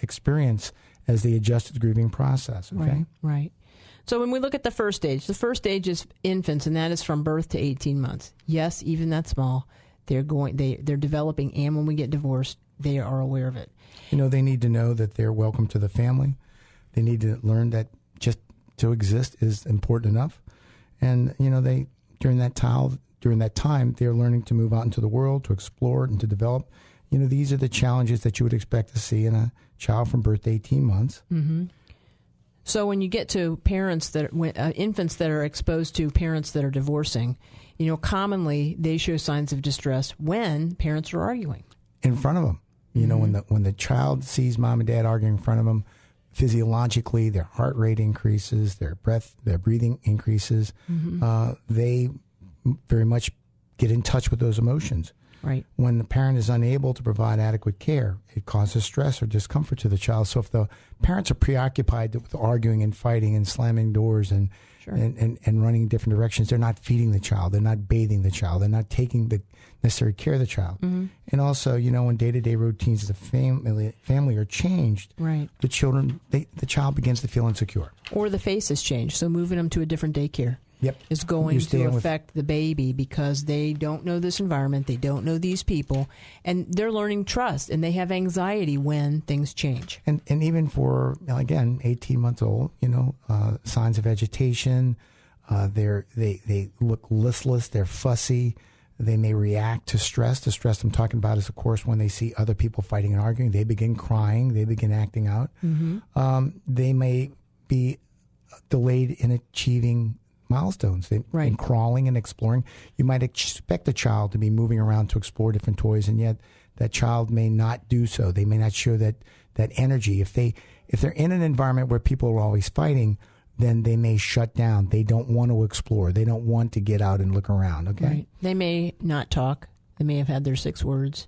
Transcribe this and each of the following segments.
experience as they adjust to the grieving process. Okay? Right. So when we look at the first stage is infants, and that is from birth to 18 months. Yes, even that small, they're developing, and when we get divorced, they are aware of it. They need to know that they're welcome to the family. They need to learn that just to exist is important enough. And, they during that time, they're learning to move out into the world, to explore and to develop. These are the challenges that you would expect to see in a child from birth to 18 months. Mm-hmm. So when you get to infants that are exposed to parents that are divorcing, commonly they show signs of distress when parents are arguing. In front of them. When the child sees mom and dad arguing in front of them, physiologically, their heart rate increases, their breathing increases. Mm-hmm. They very much get in touch with those emotions. Right. When the parent is unable to provide adequate care, it causes stress or discomfort to the child. So if the parents are preoccupied with arguing and fighting and slamming doors and running in different directions, they're not feeding the child, they're not bathing the child, they're not taking the necessary care of the child. Mm-hmm. And also, when day-to-day routines of the family are changed, right, the child begins to feel insecure. Or the face has changed, so moving them to a different daycare. Yep. Is going to affect the baby because they don't know this environment, they don't know these people, and they're learning trust, and they have anxiety when things change. And even for, again, 18 months old, signs of agitation, they look listless, they're fussy, they may react to stress. The stress I'm talking about is, of course, when they see other people fighting and arguing, they begin crying, they begin acting out. Mm-hmm. They may be delayed in achieving milestones, in crawling and exploring. You might expect a child to be moving around to explore different toys, and yet that child may not do so. They may not show that energy. If they're in an environment where people are always fighting, then they may shut down. They don't want to explore. They don't want to get out and look around. Okay. Right. They may not talk. They may have had their 6 words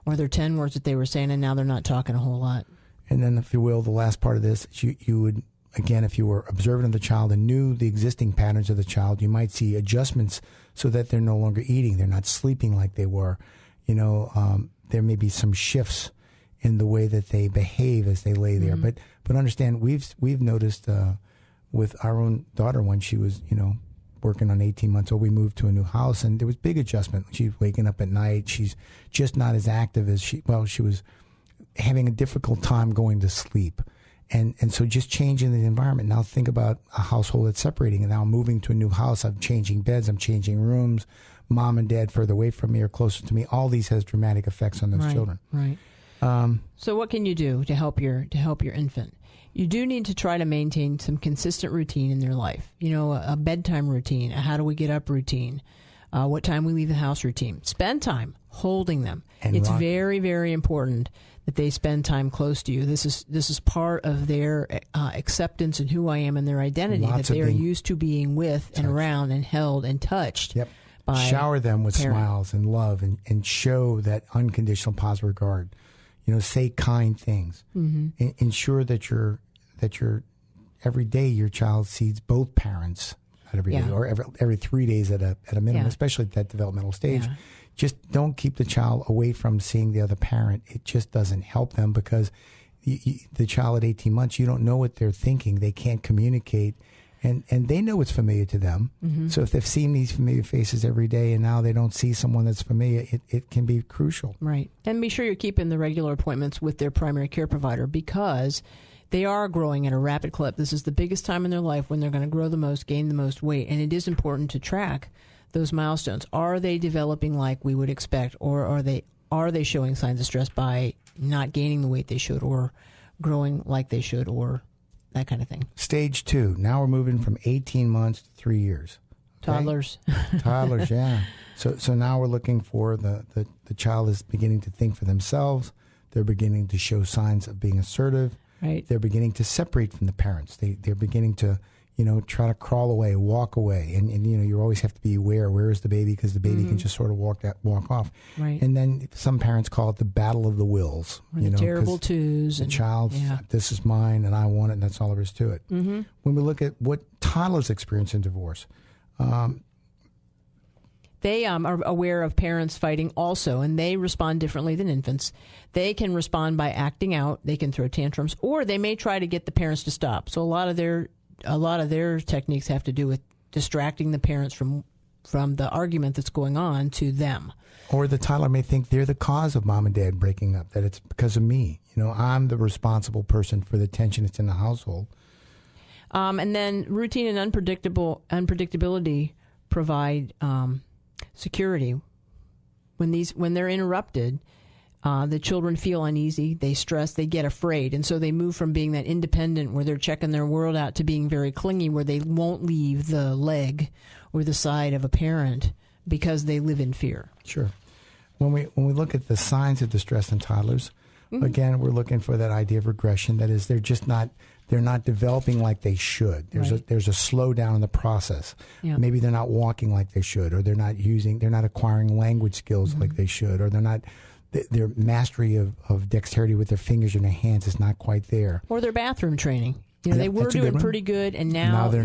or their 10 words that they were saying, and now they're not talking a whole lot. And then, if you will, the last part of this, you would, again, if you were observant of the child and knew the existing patterns of the child, you might see adjustments so that they're no longer eating. They're not sleeping like they were. There may be some shifts in the way that they behave as they lay there. Mm-hmm. But understand, we've noticed with our own daughter when she was, working on 18 months old, we moved to a new house, and there was big adjustment. She's waking up at night. She's just not as active as she was having a difficult time going to sleep. And so just changing the environment. Now think about a household that's separating, and now moving to a new house. I'm changing beds. I'm changing rooms. Mom and dad further away from me or closer to me. All these has dramatic effects on those children. Right. So what can you do to help your infant? You do need to try to maintain some consistent routine in their life. A bedtime routine, a how do we get up routine, what time we leave the house routine. Spend time holding them. And it's very, very important that they spend time close to you. This is part of their acceptance and who I am and their identity, that they are used to being with and around and held and touched. Yep. Shower them with smiles and love and show that unconditional positive regard. Say kind things. Mm-hmm. Ensure that you're every day your child sees both parents at every day, or every 3 days at a minimum, especially at that developmental stage. Yeah. Just don't keep the child away from seeing the other parent. It just doesn't help them because the child at 18 months, you don't know what they're thinking. They can't communicate. And they know it's familiar to them. Mm-hmm. So if they've seen these familiar faces every day and now they don't see someone that's familiar, it can be crucial. Right. And be sure you're keeping the regular appointments with their primary care provider because they are growing at a rapid clip. This is the biggest time in their life when they're going to grow the most, gain the most weight. And it is important to track those milestones. Are they developing like we would expect, or are they showing signs of stress by not gaining the weight they should or growing like they should, or that kind of thing? Stage 2. Now we're moving from 18 months to 3 years. Okay? Toddlers. Toddlers, yeah. So now we're looking for the child is beginning to think for themselves. They're beginning to show signs of being assertive. Right. They're beginning to separate from the parents. They're beginning to, try to crawl away, walk away. And you always have to be aware, where is the baby? Because the baby can just sort of walk off. Right. And then some parents call it the battle of the wills. Or the terrible twos. The child, this is mine and I want it, and that's all there is to it. Mm-hmm. When we look at what toddlers experience in divorce, They are aware of parents fighting also, and they respond differently than infants. They can respond by acting out. They can throw tantrums, or they may try to get the parents to stop. So a lot of their techniques have to do with distracting the parents from the argument that's going on to them. Or the toddler may think they're the cause of mom and dad breaking up, that it's because of me. I'm the responsible person for the tension that's in the household. And then routine and unpredictability provide security. When they're interrupted, the children feel uneasy, they stress, they get afraid, and so they move from being that independent where they're checking their world out to being very clingy, where they won't leave the leg or the side of a parent because they live in fear. Sure. When we look at the signs of distress in toddlers, again, we're looking for that idea of regression. That is, they're not developing like they should. There's a slowdown in the process. Yeah. Maybe they're not walking like they should, or they're not acquiring language skills like they should, or their mastery of dexterity with their fingers and their hands is not quite there. Or their bathroom training. They were doing pretty good, and now they're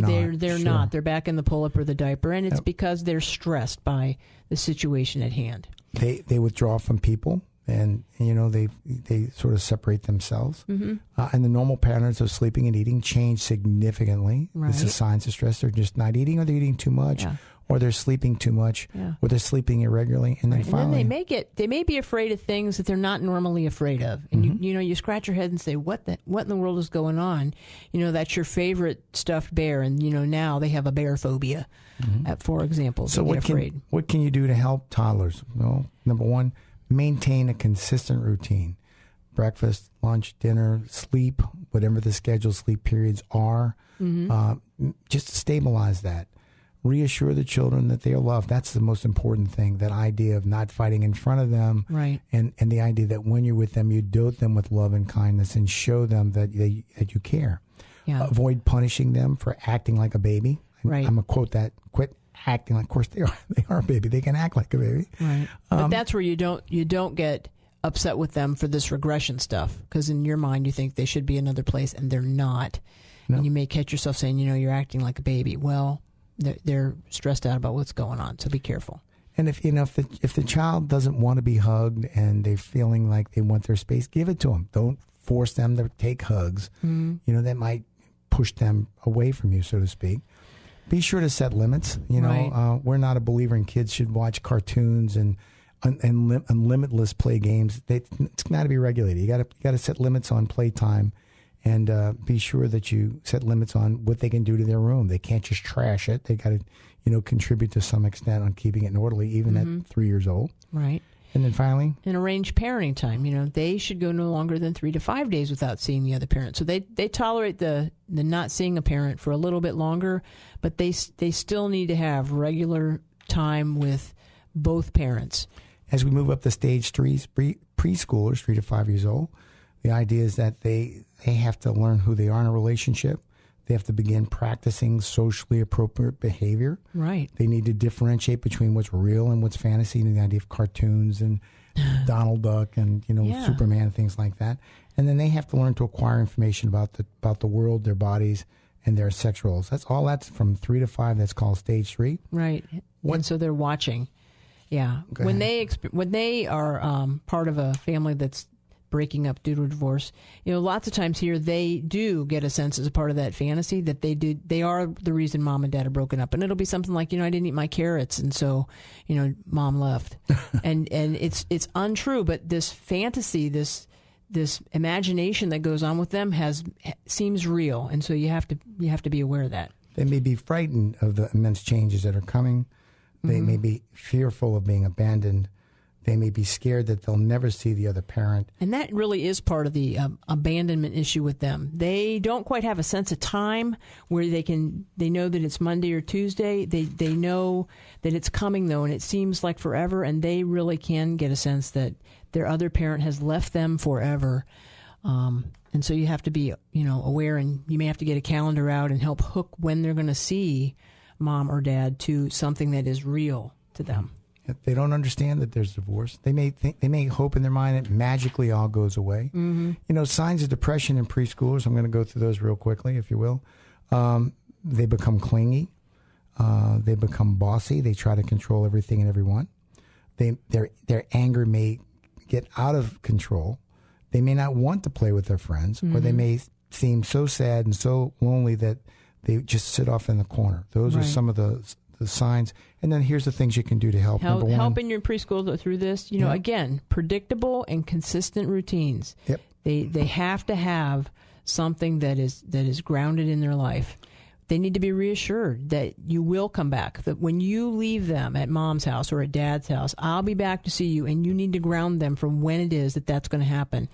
not. They're back in the pull-up or the diaper, and it's because they're stressed by the situation at hand. They withdraw from people, and they sort of separate themselves. And the normal patterns of sleeping and eating change significantly. Right. This is signs of stress. They're just not eating, or they're eating too much. Yeah. Or they're sleeping too much, or they're sleeping irregularly, and then finally, and then they may be afraid of things that they're not normally afraid of, and you scratch your head and say, what in the world is going on? That's your favorite stuffed bear, and now they have a bear phobia, for example. So what can you do to help toddlers? Well, number one, maintain a consistent routine: breakfast, lunch, dinner, sleep, whatever the scheduled sleep periods are. Just stabilize that. Reassure the children that they are loved. That's the most important thing, that idea of not fighting in front of them. Right. And the idea that when you're with them, you dote them with love and kindness and show them that you care. Yeah. Avoid punishing them for acting like a baby. Right. I'm going to quote that. Quit acting like, of course, they are a baby. They can act like a baby. Right. But that's where you don't get upset with them for this regression stuff, because in your mind you think they should be another place and they're not. No. And you may catch yourself saying, you're acting like a baby. Well, they're stressed out about what's going on, so be careful. And if the child doesn't want to be hugged and they're feeling like they want their space, give it to them. Don't force them to take hugs. That might push them away from you, so to speak. Be sure to set limits. We're not a believer in kids should watch cartoons and limitless play games. It's got to be regulated. You got to set limits on playtime. And be sure that you set limits on what they can do to their room. They can't just trash it. They got to, contribute to some extent on keeping it orderly, even at 3 years old. Right. And then finally, and arrange parenting time. They should go no longer than 3 to 5 days without seeing the other parent. So they tolerate the not seeing a parent for a little bit longer, but they still need to have regular time with both parents. As we move up to stage 3, preschoolers, 3 to 5 years old, the idea is that they have to learn who they are in a relationship. They have to begin practicing socially appropriate behavior. Right. They need to differentiate between what's real and what's fantasy, and the idea of cartoons and Donald Duck and Superman and things like that. And then they have to learn to acquire information about the world, their bodies, and their sex roles. That's from 3 to 5. That's called stage 3. Right. And so they're watching. Yeah. When they are part of a family that's breaking up due to a divorce, lots of times here they do get a sense as a part of that fantasy that they are the reason mom and dad are broken up, and it'll be something like, I didn't eat my carrots, and so mom left, and it's untrue, but this fantasy, this imagination that goes on with them seems real, and so you have to be aware of that. They may be frightened of the immense changes that are coming. They may be fearful of being abandoned. They may be scared that they'll never see the other parent. And that really is part of the abandonment issue with them. They don't quite have a sense of time where they know that it's Monday or Tuesday. They know that it's coming, though, and it seems like forever, and they really can get a sense that their other parent has left them forever. And so you have to be, aware, and you may have to get a calendar out and help hook when they're going to see mom or dad to something that is real to them. If they don't understand that there's divorce, they may hope in their mind it magically all goes away. Signs of depression in preschoolers, I'm going to go through those real quickly, if you will. They become clingy. They become bossy. They try to control everything and everyone. Their anger may get out of control. They may not want to play with their friends, or they may seem so sad and so lonely that they just sit off in the corner. Those are some of the signs. And then here's the things you can do to help. Number one, helping your preschool through this. Again, predictable and consistent routines. Yep. They have to have something that is grounded in their life. They need to be reassured that you will come back, that when you leave them at mom's house or at dad's house, I'll be back to see you, and you need to ground them from when it is that's going to happen.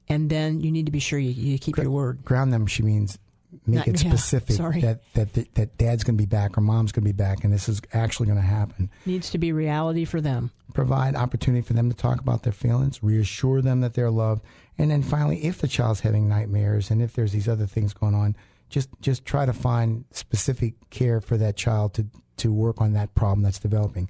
And then you need to be sure you keep your word. Ground them, she means make it specific that dad's going to be back or mom's going to be back, and this is actually going to happen. Needs to be reality for them. Provide opportunity for them to talk about their feelings, reassure them that they're loved, and then finally, if the child's having nightmares and if there's these other things going on, just try to find specific care for that child to work on that problem that's developing.